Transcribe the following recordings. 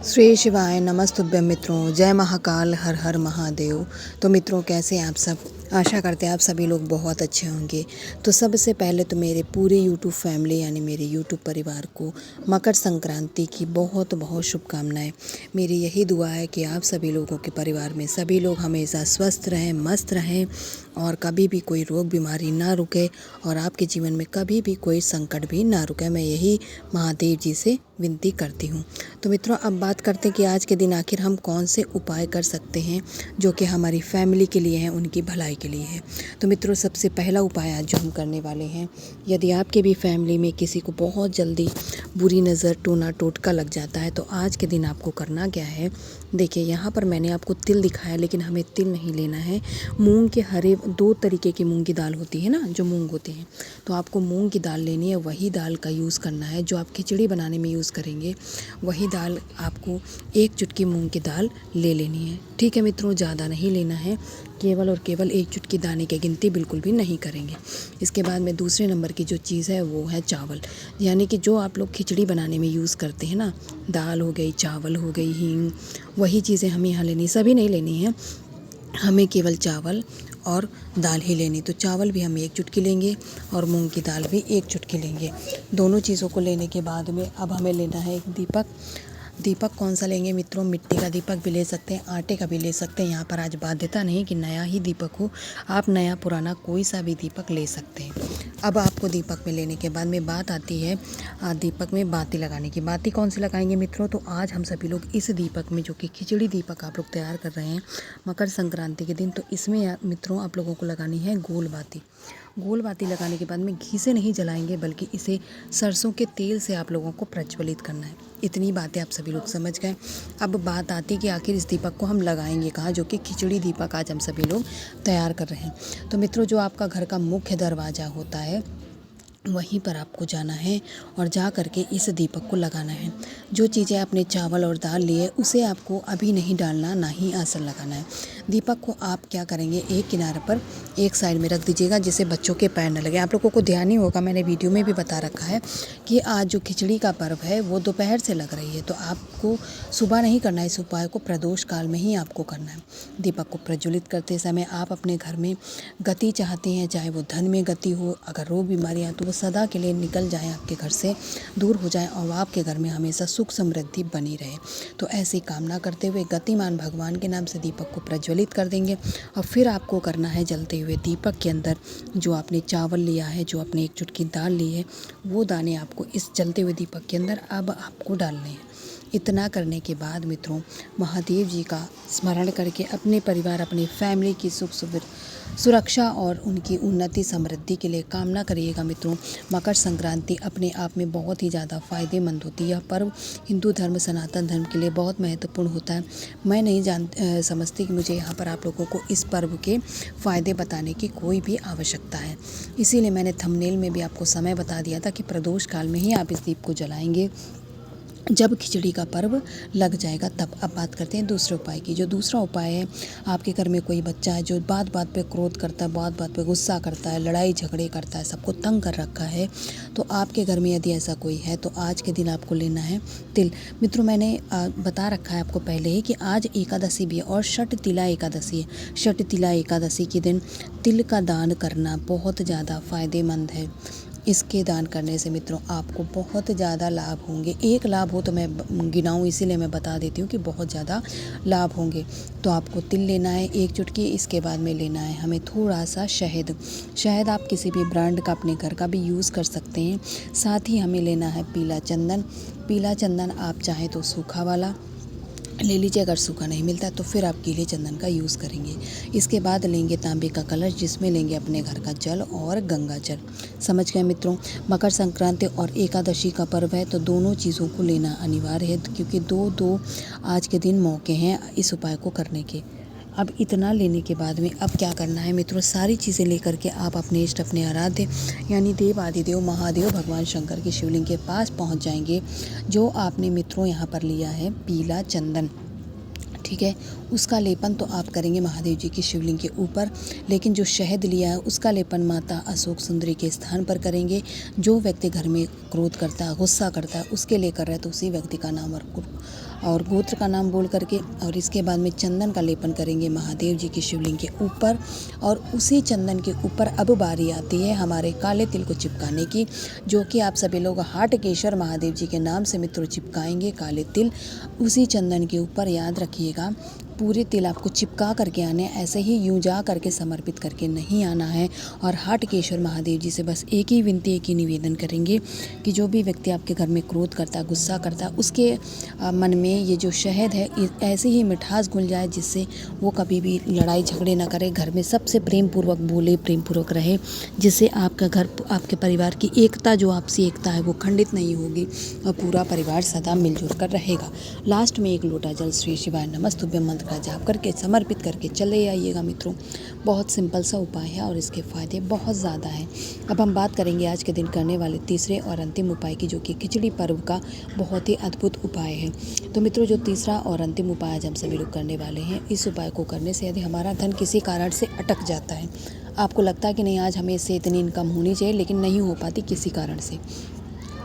श्री शिवाय नमस्तुभ्यं मित्रों, जय महाकाल, हर हर महादेव। तो मित्रों, कैसे हैं आप सब? आशा करते हैं आप सभी लोग बहुत अच्छे होंगे। तो सबसे पहले तो मेरे पूरे यूट्यूब फैमिली यानी मेरे यूट्यूब परिवार को मकर संक्रांति की बहुत बहुत शुभकामनाएं। मेरी यही दुआ है कि आप सभी लोगों के परिवार में सभी लोग हमेशा स्वस्थ रहें, मस्त रहें और कभी भी कोई रोग बीमारी ना रुके और आपके जीवन में कभी भी कोई संकट भी ना रुके। मैं यही महादेव जी से विनती करती हूँ। तो मित्रों, अब बात करते हैं कि आज के दिन आखिर हम कौन से उपाय कर सकते हैं जो कि हमारी फैमिली के लिए हैं, उनकी भलाई के लिए है। तो मित्रों, सबसे पहला उपाय आज जो हम करने वाले हैं, यदि आपके भी फैमिली में किसी को बहुत जल्दी बुरी नज़र, टोना टोटका लग जाता है, तो आज के दिन आपको करना क्या है। देखिए, यहाँ पर मैंने आपको तिल दिखाया, लेकिन हमें तिल नहीं लेना है। मूंग के हरे दो तरीके की मूंग की दाल होती है ना, जो मूंग होते हैं, तो आपको मूंग की दाल लेनी है। वही दाल का यूज़ करना है जो आप खिचड़ी बनाने में यूज़ करेंगे। वही दाल आपको एक चुटकी मूंग की दाल ले लेनी है। ठीक है मित्रों, ज़्यादा नहीं लेना है, केवल और केवल एक चुटकी दाने की गिनती बिल्कुल भी नहीं करेंगे। इसके बाद में दूसरे नंबर की जो चीज़ है वो है चावल, यानी कि जो आप लोग खिचड़ी बनाने में यूज़ करते हैं ना, दाल हो गई, चावल हो गई, हींग, वही चीज़ें हमें यहाँ लेनी, सभी नहीं लेनी है, हमें केवल चावल और दाल ही लेनी। तो चावल भी हम एक चुटकी लेंगे और मूंग की दाल भी एक चुटकी लेंगे। दोनों चीज़ों को लेने के बाद में अब हमें लेना है एक दीपक। दीपक कौन सा लेंगे मित्रों? मिट्टी का दीपक भी ले सकते हैं, आटे का भी ले सकते हैं। यहाँ पर आज बाध्यता नहीं कि नया ही दीपक हो, आप नया पुराना कोई सा भी दीपक ले सकते हैं। अब आपको दीपक में लेने के बाद में बात आती है दीपक में बाती लगाने की। बाती कौन सी लगाएंगे मित्रों? तो आज हम सभी लोग इस दीपक में, जो कि खिचड़ी दीपक आप लोग तैयार कर रहे हैं मकर संक्रांति के दिन, तो इसमें मित्रों आप लोगों को लगानी है गोल बाती। गोल बाती लगाने के बाद में घी से नहीं जलाएंगे, बल्कि इसे सरसों के तेल से आप लोगों को प्रज्वलित करना है। इतनी बातें आप सभी लोग समझ गए। अब बात आती है कि आखिर इस दीपक को हम लगाएंगे कहाँ, जो कि खिचड़ी दीपक आज हम सभी लोग तैयार कर रहे हैं। तो मित्रों, जो आपका घर का मुख्य दरवाज़ा होता है वहीं पर आपको जाना है और जा करके इस दीपक को लगाना है। जो चीज़ें आपने चावल और दाल लिए उसे आपको अभी नहीं डालना, ना ही आसन लगाना है। दीपक को आप क्या करेंगे, एक किनारे पर एक साइड में रख दीजिएगा जिससे बच्चों के पैर न लगे। आप लोगों को ध्यान ही होगा, मैंने वीडियो में भी बता रखा है कि आज जो खिचड़ी का पर्व है वो दोपहर से लग रही है, तो आपको सुबह नहीं करना है। इस उपाय को प्रदोष काल में ही आपको करना है। दीपक को प्रज्वलित करते समय आप अपने घर में गति चाहते हैं, चाहे वो धन में गति हो, अगर रोग बीमारियाँ तो वो सदा के लिए निकल जाए, आपके घर से दूर हो जाए और आपके घर में हमेशा सुख समृद्धि बनी रहे। तो ऐसी कामना करते हुए गतिमान भगवान के नाम से दीपक को प्रज्वलित कर देंगे। और फिर आपको करना है, जलते हुए दीपक के अंदर जो आपने चावल लिया है, जो आपने एक चुटकी दाल ली है, वो दाने आपको इस जलते हुए दीपक के अंदर अब आपको डालने हैं। इतना करने के बाद मित्रों, महादेव जी का स्मरण करके अपने परिवार, अपनी फैमिली की सुरक्षा और उनकी उन्नति समृद्धि के लिए कामना करिएगा मित्रों। मकर संक्रांति अपने आप में बहुत ही ज़्यादा फ़ायदेमंद होती है। यह पर्व हिंदू धर्म, सनातन धर्म के लिए बहुत महत्वपूर्ण होता है। मैं नहीं समझती कि मुझे यहाँ पर आप लोगों को इस पर्व के फ़ायदे बताने की कोई भी आवश्यकता है। इसीलिए मैंने थंबनेल में भी आपको समय बता दिया था कि प्रदोष काल में ही आप इस दीप को जलाएंगे, जब खिचड़ी का पर्व लग जाएगा तब। अब बात करते हैं दूसरे उपाय की। जो दूसरा उपाय है, आपके घर में कोई बच्चा है जो बात बात पे क्रोध करता है, बात बात पे गुस्सा करता है, लड़ाई झगड़े करता है, सबको तंग कर रखा है, तो आपके घर में यदि ऐसा कोई है तो आज के दिन आपको लेना है तिल। मित्रों, मैंने बता रखा है आपको पहले ही कि आज एकादशी भी है और षट तिला एकादशी है। षट तिला एकादशी के दिन तिल का दान करना बहुत ज़्यादा फ़ायदेमंद है। इसके दान करने से मित्रों आपको बहुत ज़्यादा लाभ होंगे। एक लाभ हो तो मैं गिनाऊँ, इसीलिए मैं बता देती हूँ कि बहुत ज़्यादा लाभ होंगे। तो आपको तिल लेना है एक चुटकी। इसके बाद में लेना है हमें थोड़ा सा शहद। शहद आप किसी भी ब्रांड का अपने घर का भी यूज़ कर सकते हैं। साथ ही हमें लेना है पीला चंदन। पीला चंदन आप चाहें तो सूखा वाला ले लीजिए, अगर सूखा नहीं मिलता तो फिर आप गीले चंदन का यूज़ करेंगे। इसके बाद लेंगे तांबे का कलश, जिसमें लेंगे अपने घर का जल और गंगा जल। समझ गए मित्रों, मकर संक्रांति और एकादशी का पर्व है तो दोनों चीज़ों को लेना अनिवार्य है, क्योंकि दो आज के दिन मौके हैं इस उपाय को करने के। अब इतना लेने के बाद में अब क्या करना है मित्रों, सारी चीज़ें लेकर के आप अपने इष्ट, अपने आराध्य यानी देव आदिदेव महादेव भगवान शंकर के शिवलिंग के पास पहुंच जाएंगे। जो आपने मित्रों यहाँ पर लिया है पीला चंदन, ठीक है, उसका लेपन तो आप करेंगे महादेव जी की शिवलिंग के ऊपर, लेकिन जो शहद लिया है उसका लेपन माता अशोक सुंदरी के स्थान पर करेंगे। जो व्यक्ति घर में क्रोध करता है, गुस्सा करता है, उसके लिए कर रहे हैं तो उसी व्यक्ति का नाम और और गोत्र का नाम बोल करके, और इसके बाद में चंदन का लेपन करेंगे महादेव जी की शिवलिंग के ऊपर। और उसी चंदन के ऊपर अब बारी आती है हमारे काले तिल को चिपकाने की, जो कि आप सभी लोग हाटकेश्वर महादेव जी के नाम से मित्रों चिपकाएंगे काले तिल उसी चंदन के ऊपर। याद रखिएगा, पूरे तिल आपको चिपका करके आने, ऐसे ही यूं जा करके समर्पित करके नहीं आना है। और हाटकेश्वर महादेव जी से बस एक ही विनती, एक ही निवेदन करेंगे कि जो भी व्यक्ति आपके घर में क्रोध करता है, गुस्सा करता है, उसके मन में ये जो शहद है ऐसे ही मिठास घुल जाए, जिससे वो कभी भी लड़ाई झगड़े ना करे, घर में सबसे प्रेम पूर्वक बोले, प्रेम पूर्वक रहे, जिससे आपका घर, आपके परिवार की एकता, जो आपसी एकता है वो खंडित नहीं होगी और पूरा परिवार सदा मिलजुल कर रहेगा। लास्ट में एक लोटा जल श्री शिवाय नमस्तुभ्यम मंत्र का जाप करके समर्पित करके चले आइएगा मित्रों। बहुत सिंपल सा उपाय है और इसके फायदे बहुत ज़्यादा हैं। अब हम बात करेंगे आज के दिन करने वाले तीसरे और अंतिम उपाय की, जो कि खिचड़ी पर्व का बहुत ही अद्भुत उपाय है। तो मित्रों, जो तीसरा और अंतिम उपाय आज हम सभी लोग करने वाले हैं, इस उपाय को करने से यदि हमारा धन किसी कारण से अटक जाता है, आपको लगता है कि नहीं आज हमें इससे इतनी इनकम होनी चाहिए लेकिन नहीं हो पाती किसी कारण से,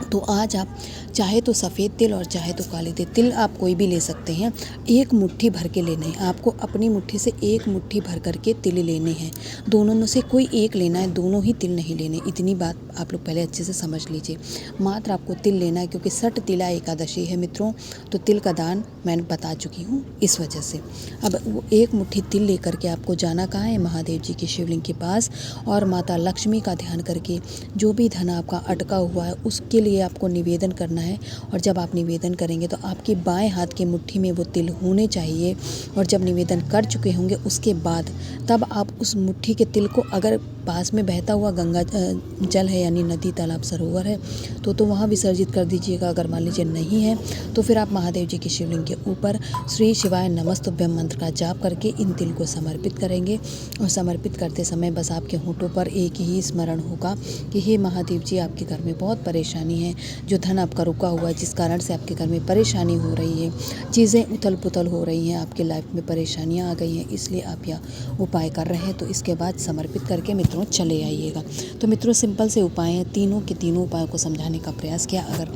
तो आज आप चाहे तो सफ़ेद तिल और चाहे तो काले तिल आप कोई भी ले सकते हैं। एक मुट्ठी भर के लेने हैं आपको, अपनी मुट्ठी से एक मुट्ठी भर करके तिल लेने हैं। दोनों में से कोई एक लेना है, दोनों ही तिल नहीं लेने। इतनी बात आप लोग पहले अच्छे से समझ लीजिए। मात्र आपको तिल लेना है, क्योंकि सठ तिला एकादशी है मित्रों, तो तिल का दान मैंने बता चुकी हूँ इस वजह से। अब वो एक मुट्ठी तिल लेकर के आपको जाना कहाँ है, महादेव जी की शिवलिंग के पास, और माता लक्ष्मी का ध्यान करके जो भी धन आपका अटका हुआ है उसके लिए आपको निवेदन करना है। और जब आप निवेदन करेंगे तो आपके बाएं हाथ की मुट्ठी में वो तिल होने चाहिए। और जब निवेदन कर चुके होंगे उसके बाद तब आप उस मुट्ठी के तिल को, अगर पास में बहता हुआ गंगा जल है यानी नदी, तालाब, सरोवर है तो वहाँ विसर्जित कर दीजिएगा। अगर मान लीजिए नहीं है तो फिर आप महादेव जी की शिवलिंग के ऊपर श्री शिवाय नमस्तुभ्यम मंत्र का जाप करके इन तिल को समर्पित करेंगे। और समर्पित करते समय बस आपके होंठों पर एक ही स्मरण होगा कि हे महादेव जी, आपके घर में बहुत परेशानी है, जो धन आपका रुका हुआ है, जिस कारण से आपके घर में परेशानी हो रही है, चीज़ें उथल पुथल हो रही हैं, आपके लाइफ में परेशानियाँ आ गई हैं, इसलिए आप यह उपाय कर रहे हैं। तो इसके बाद समर्पित करके मित्रों चले आइएगा। तो मित्रों, सिंपल से उपाय हैं, तीनों के तीनों उपायों को समझाने का प्रयास किया। अगर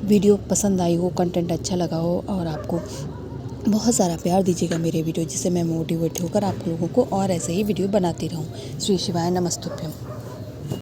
वीडियो पसंद आई हो, कंटेंट अच्छा लगा हो और आपको बहुत सारा प्यार दीजिएगा मेरे वीडियो, जिससे मैं मोटिवेट होकर आप लोगों को और ऐसे ही वीडियो बनाती रहूं। श्री शिवाय नमस्तुभ्यम।